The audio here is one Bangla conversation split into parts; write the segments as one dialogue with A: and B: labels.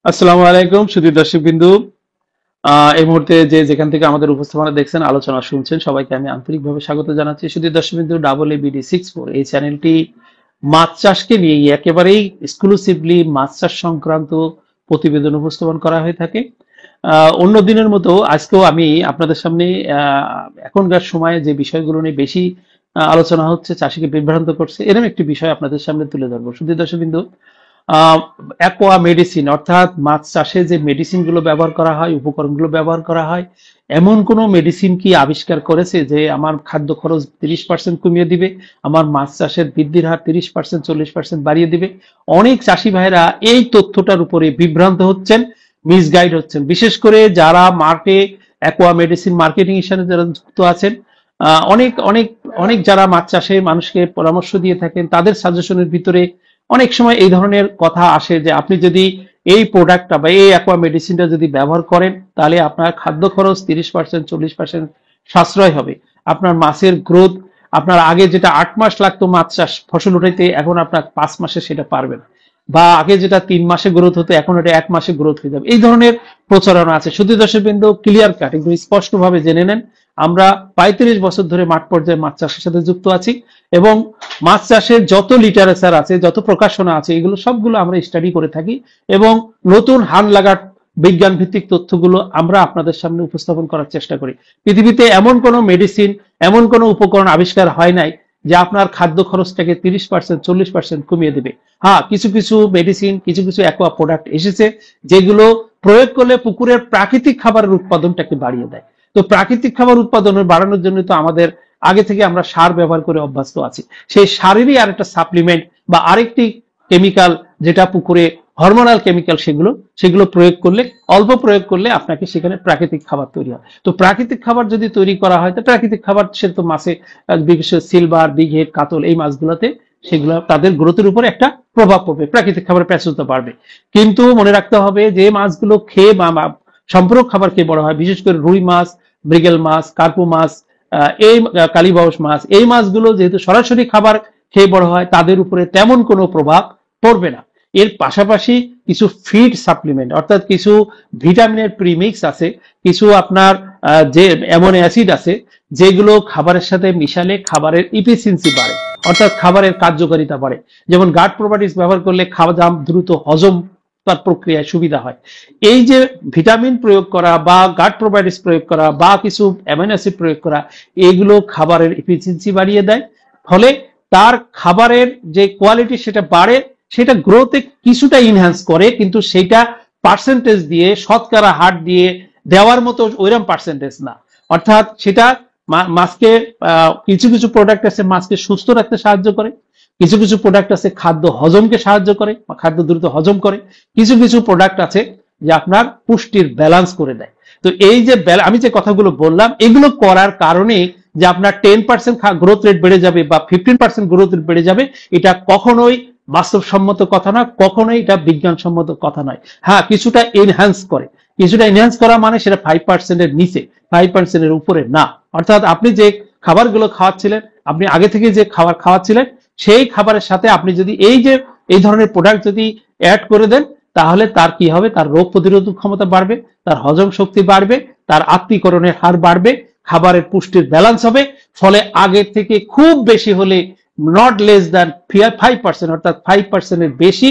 A: আসসালামু আলাইকুম সুধী দর্শকবিন্দু। এই মুহূর্তে যে যেখান থেকে আমাদের উপস্থাপনা দেখছেন, আলোচনা শুনছেন, সবাইকে আমি আন্তরিকভাবে স্বাগত জানাচ্ছি। সুধী দর্শকবিন্দু, AABD64 এই চ্যানেলটি মাছ চাষকে নিয়ে একেবারেই এক্সক্লুসিভলি মাছ চাষ সংক্রান্ত প্রতিবেদন উপস্থাপন করা হয়ে থাকে। অন্য দিনের মতো আজকেও আমি আপনাদের সামনে এখনকার সময়ে যে বিষয়গুলো নিয়ে বেশি আলোচনা হচ্ছে, চাষিকে বিভ্রান্ত করছে, এরকম একটি বিষয় আপনাদের সামনে তুলে ধরবো। সুধী দর্শকবিন্দু, অ্যাকোয়া মেডিসিন অর্থাৎ মাছ চাষে যে মেডিসিন গুলো ব্যবহার করা হয়, উপকরণগুলো ব্যবহার করা হয়, এমন কোন মেডিসিন কি আবিষ্কার করেছে যে আমার খাদ্য খরচ 30% কমিয়ে দিবে, আমার মাছ চাষের বৃদ্ধির হার 30% 40% বাড়িয়ে দিবে? অনেক চাষি ভাইরা এই তথ্যটার উপরে বিভ্রান্ত হচ্ছেন, মিসগাইড হচ্ছেন। বিশেষ করে যারা মার্কে অ্যাকোয়া মেডিসিন মার্কেটিং হিসেবে যারা যুক্ত আছেন, অনেক অনেক অনেক যারা মাছ চাষে মানুষকে পরামর্শ দিয়ে থাকেন, তাদের সাজেশনের ভিতরে অনেক সময় এই ধরনের কথা আসে যে আপনি যদি এই প্রোডাক্টটা বা এই অ্যাকোয়া মেডিসিনটা যদি ব্যবহার করেন, তাহলে আপনার খাদ্য খরচ 30% 40% সাশ্রয় হবে। আপনার মাছের গ্রোথ, আপনার আগে যেটা 8 মাস লাগতো মাছ চাষ ফসল উঠাইতে, এখন আপনার 5 মাসে সেটা পারবেন। বা আগে যেটা 3 মাসে গ্রোথ হতো, এখন এটা 1 মাসে গ্রোথ হয়ে যাবে। এই ধরনের প্রচারণা আছে। শুধু দর্শকবৃন্দ, ক্লিয়ার কাট একদম স্পষ্ট ভাবে জেনে নেন, আমরা 35 বছর ধরে মাঠ পর্যায়ে মাছ চাষের সাথে যুক্ত আছি এবং মাছ চাষের যত লিটারেচার আছে, যত প্রকাশনা আছে, এগুলো সবগুলো আমরা স্টাডি করে থাকি এবং নতুন হান লাগার বিজ্ঞান ভিত্তিক তথ্যগুলো আমরা আপনাদের সামনে উপস্থাপন করার চেষ্টা করি। পৃথিবীতে এমন কোনো মেডিসিন, এমন কোনো উপকরণ আবিষ্কার হয় নাই যে আপনার খাদ্য খরচটাকে 30% 40% কমিয়ে দেবে। হ্যাঁ, কিছু কিছু মেডিসিন, কিছু কিছু অ্যাকোয়া প্রোডাক্ট এসেছে যেগুলো প্রয়োগ করলে পুকুরের প্রাকৃতিক খাবারের উৎপাদনটাকে বাড়িয়ে দেয়। তো প্রাকৃতিক খাবার উৎপাদনের বাড়ানোর জন্য তো আমাদের আগে থেকে আমরা সার ব্যবহার করে অভ্যস্ত আছি। সেই সারেরই আরেকটা সাপ্লিমেন্ট বা আরেকটি কেমিক্যাল, যেটা পুকুরে হরমোনাল কেমিক্যাল, সেগুলো সেগুলো প্রয়োগ করলে, অল্প প্রয়োগ করলে আপনাকে সেখানে প্রাকৃতিক খাবার তৈরি হয়। তো প্রাকৃতিক খাবার যদি তৈরি করা হয়, তো প্রাকৃতিক খাবার সে তো মাছে, বিশেষ সিলভার, বিঘেট, কাতল, এই মাছগুলোতে সেগুলো তাদের গ্রোথের উপরে একটা প্রভাব পড়বে, প্রাকৃতিক খাবারের প্রাচুর্য বাড়বে। কিন্তু মনে রাখতে হবে যে মাছগুলো খেয়ে বা সম্পূরক খাবার খেয়ে বড় হয়, বিশেষ করে রুই মাছ, মৃগেল মাছ, কার্পু মাছ, এই কালীবাউস মাছ, এই মাছগুলো যেহেতু সরাসরি খাবার খেয়ে বড় হয়, তাদের উপরে তেমন কোনো প্রভাব পড়বে না। এর পাশাপাশি কিছু ফিড সাপ্লিমেন্ট অর্থাৎ কিছু ভিটামিনের প্রিমিক্স আছে, কিছু আপনার যে অ্যামোনো অ্যাসিড আছে, যেগুলো খাবারের সাথে মিশালে খাবারের ইফিসিয়েন্সি বাড়ে, অর্থাৎ খাবারের কার্যকারিতা বাড়ে। যেমন গাট প্রপার্টিস ব্যবহার করলে খাবার দ্রুত হজম তার প্রক্রিয়ায় সুবিধা হয়। এই যে ভিটামিন প্রয়োগ করা বা গাট প্রোবায়োটিক্স প্রয়োগ করা বা কিছু অ্যামাইনো অ্যাসিড প্রয়োগ করা, এগুলো খাবারের এফিসিয়েন্সি বাড়িয়ে দেয়। ফলে তার খাবারের যে কোয়ালিটি সেটা বাড়ে, সেটা গ্রোথে কিছুটা ইনহ্যান্স করে, কিন্তু সেটা পার্সেন্টেজ দিয়ে, শতকরা হার দিয়ে দেওয়ার মতো ওইরকম পার্সেন্টেজ না। অর্থাৎ সেটা মাছকে, কিছু কিছু প্রোডাক্ট আছে মাছকে সুস্থ রাখতে সাহায্য করে, কিছু কিছু প্রোডাক্ট আছে খাদ্য হজমকে সাহায্য করে, খাদ্য দ্রুত হজম করে, কিছু কিছু প্রোডাক্ট আছে যে আপনার পুষ্টির ব্যালেন্স করে দেয়। তো এই যে আমি যে কথাগুলো বললাম, এগুলো করার কারণে যে আপনার 10% গ্রোথ রেট বেড়ে যাবে বা 15% গ্রোথ রেট বেড়ে যাবে, এটা কখনোই বাস্তবসম্মত কথা না, কখনোই এটা বিজ্ঞানসম্মত কথা নয়। হ্যাঁ, কিছুটা এনহ্যান্স করে, কিছুটা এনহ্যান্স করা মানে সেটা 5% এর নিচে, 5% এর উপরে না। অর্থাৎ আপনি যে খাবারগুলো খাওয়াচ্ছিলেন, আপনি আগে থেকে যে খাবার খাওয়াচ্ছিলেন, সেই খাবারের সাথে আপনি যদি এই ধরনের প্রোডাক্ট যদি অ্যাড করে দেন, তাহলে তার কি হবে? তার রোগ প্রতিরোধক ক্ষমতা বাড়বে, তার হজম শক্তি বাড়বে, তার আত্তীকরণের হার বাড়বে, খাবারের পুষ্টির ব্যালেন্স হবে। ফলে আগের থেকে খুব বেশি হলে নট লেস দ্যান 5%, অর্থাৎ 5% এর বেশি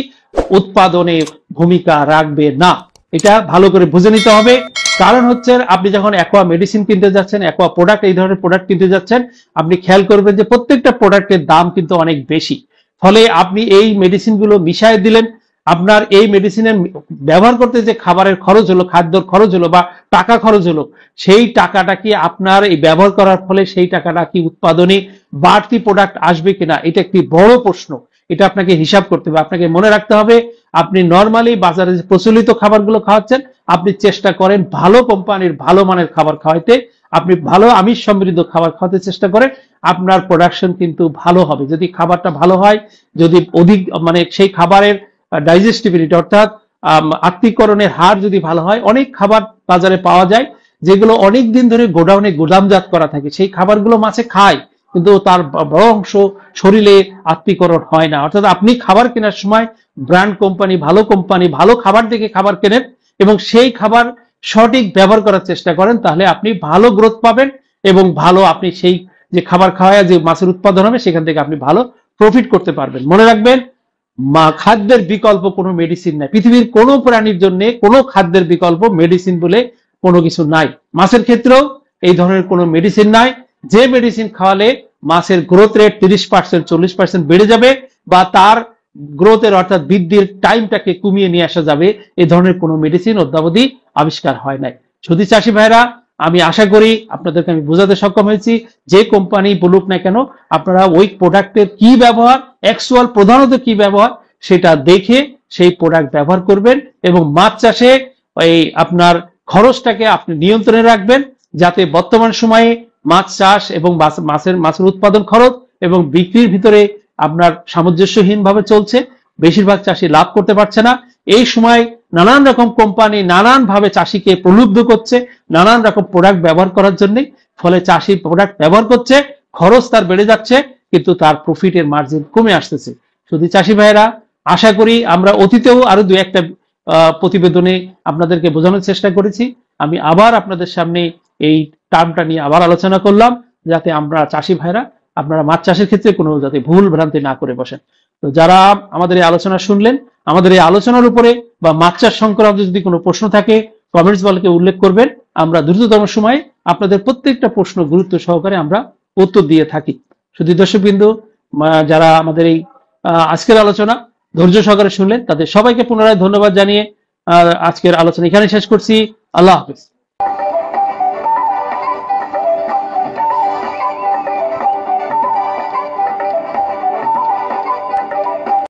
A: উৎপাদনে ভূমিকা রাখবে না। এটা ভালো করে বুঝে নিতে হবে। কারণ হচ্ছে, আপনি যখন অ্যাকোয়া মেডিসিন কিনতে যাচ্ছেন, অ্যাকোয়া প্রোডাক্ট, এই ধরনের প্রোডাক্ট কিনতে যাচ্ছেন, আপনি খেয়াল করবেন যে প্রত্যেকটা প্রোডাক্টের দাম কিন্তু অনেক বেশি। ফলে আপনি এই মেডিসিনগুলো মিশিয়ে দিলেন, আপনার এই মেডিসিনের ব্যবহার করতে যে খাবারের খরচ হলো, খাদ্যর খরচ হলো বা টাকা খরচ হলো, সেই টাকাটা কি আপনার এই ব্যবহার করার ফলে সেই টাকাটা কি উৎপাদনে বাড়তি প্রোডাক্ট আসবে কিনা, এটা একটি বড় প্রশ্ন। এটা আপনাকে হিসাব করতে হবে। আপনাকে মনে রাখতে হবে, আপনি নর্মালি বাজারে যে প্রচলিত খাবারগুলো খাওয়াচ্ছেন, আপনি চেষ্টা করেন ভালো কোম্পানির ভালো মানের খাবার খাওয়াইতে, আপনি ভালো আমিষ সমৃদ্ধ খাবার খাওয়াতে চেষ্টা করেন, আপনার প্রোডাকশন কিন্তু ভালো হবে। যদি খাবারটা ভালো হয়, যদি অধিক সেই খাবারের ডাইজেস্টিবিলিটি অর্থাৎ আত্তীকরণের হার যদি ভালো হয়, অনেক খাবার বাজারে পাওয়া যায় যেগুলো অনেক দিন ধরে গোডাউনে গুদামজাত করা থাকে, সেই খাবারগুলো মাছে খায়, কিন্তু তার বড় অংশ শরীরে আত্মীকরণ হয় না। অর্থাৎ আপনি খাবার কেনার সময় ব্র্যান্ড কোম্পানি, ভালো খাবার দেখে খাবার কেনেন এবং সেই খাবার সঠিক ব্যবহার করার চেষ্টা করেন, তাহলে আপনি ভালো গ্রোথ পাবেন এবং ভালো আপনি সেই যে খাবার খাওয়ায় যে মাছের উৎপাদন হবে সেখান থেকে আপনি ভালো প্রফিট করতে পারবেন। মনে রাখবেন, খাদ্যের বিকল্প কোনো মেডিসিন নাই। পৃথিবীর কোনো প্রাণীর জন্য কোনো খাদ্যের বিকল্প মেডিসিন বলে কোনো কিছু নাই। মাছের ক্ষেত্রেও এই ধরনের কোনো মেডিসিন নাই যে মেডিসিন খাওয়ালে মাছের গ্রোথ রেট 30%, 40% বেড়ে যাবে বা তার গ্রোথের অর্থাৎ বৃদ্ধির টাইমটাকে কমিয়ে নিয়ে আসা যাবে। এই ধরনের কোনো মেডিসিন অদ্যাবধি আবিষ্কার হয় নাই। যদি চাষি ভাইরা, আমি আশা করি আপনাদেরকে আমি বোঝাতে সক্ষম হয়েছি। যে কোম্পানি বলুক না কেন, আপনারা ওই প্রোডাক্টের কি ব্যবহার, অ্যাকচুয়াল প্রধানত কি ব্যবহার সেটা দেখে সেই প্রোডাক্ট ব্যবহার করবেন এবং মাছ চাষে এই আপনার খরচটাকে আপনি নিয়ন্ত্রণে রাখবেন, যাতে বর্তমান সময়ে মাছ চাষ এবং মাছের উৎপাদন খরচ এবং বিক্রির ভিতরে আপনার সামঞ্জস্যহীন ভাবে চলছে। বেশিরভাগ চাষি লাভ করতে পারছে না। এই সময় নানান রকম কোম্পানি নানান ভাবে চাষিকে প্রলুব্ধ করছে নানান রকম প্রোডাক্ট ব্যবহার করার জন্য। ফলে চাষি প্রোডাক্ট ব্যবহার করছে, খরচ তার বেড়ে যাচ্ছে, কিন্তু তার প্রফিটের মার্জিন কমে আসতেছে। শুধু চাষি ভাইয়েরা, আশা করি আমরা অতীতেও আরো দু একটা প্রতিবেদনে আপনাদেরকে বোঝানোর চেষ্টা করেছি। আমি আবার আপনাদের সামনে এই টার্মটা নিয়ে আবার আলোচনা করলাম, যাতে আমরা চাষি ভাইরা আপনারা মাছ চাষের ক্ষেত্রে কোনো যাতে ভুল ভ্রান্তি না করে বসেন। তো যারা আমাদের এই আলোচনা শুনলেন, আমাদের এই আলোচনার উপরে বা মাছ চাষ সংক্রান্ত যদি কোনো প্রশ্ন থাকে কমেন্টস বলকে উল্লেখ করবেন। আমরা দ্রুততম সময়ে আপনাদের প্রত্যেকটা প্রশ্ন গুরুত্ব সহকারে আমরা উত্তর দিয়ে থাকি। শুধু দর্শকবৃন্দু, যারা আমাদের এই আজকের আলোচনা ধৈর্য সহকারে শুনলেন তাদের সবাইকে পুনরায় ধন্যবাদ জানিয়ে আজকের আলোচনা এখানে শেষ করছি। আল্লাহ হাফেজ।